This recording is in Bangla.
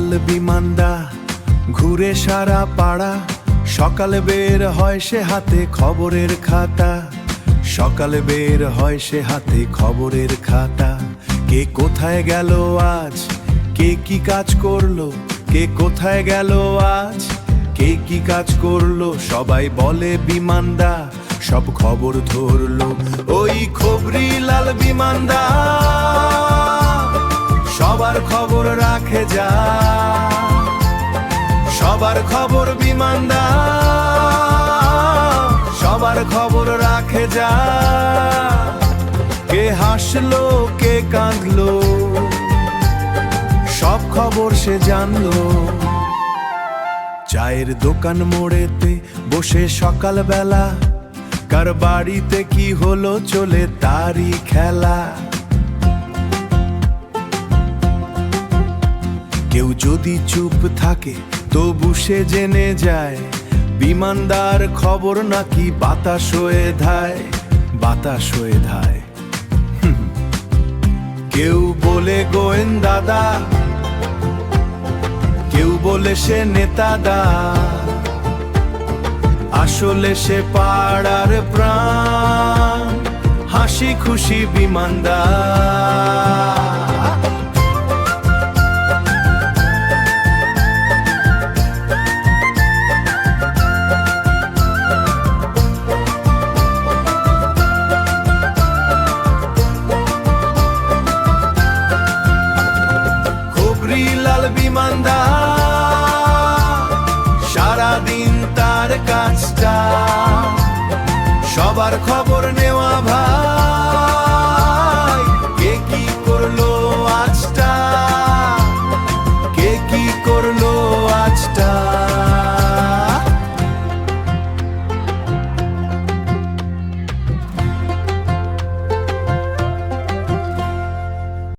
লাল বিমানদা ঘুরে সারা পাড়া, সকালে বের হয় সে হাতে খবরের খাতা, সকালে বের হয় সে হাতে খবরের খাতা। কে কোথায় গেল আজ, কে কি কাজ করলো, কে কোথায় গেল আজ, কে কি কাজ করলো, সবাই বলে বিমানদা সব খবর ধরলো। ওই খবরি লাল বিমানদা সবার খবর রাখে যা, সবার খবর বিমানদা সবার খবর রাখে যা। কে হাসলো কে কাঁদলো সব খবর সে জানলো। চায়ের দোকান মোড়েতে বসে সকালবেলা, কার বাড়িতে কি হলো চলে তারই খেলা। কেউ যদি চুপ থাকে তবু সে জেনে যায়, বিমানদার খবর নাকি বাতাস হয়ে ধায়, বাতাস হয়ে ধায়। কেউ বলে গোয়েন্দাদা, কেউ বলে সে নেতাদা, আসলে সে পাড়ার প্রাণ, হাসি খুশি বিমানদার। লাল বিমানদার সারাদিন তার কাজটা, সবার খবর নেওয়া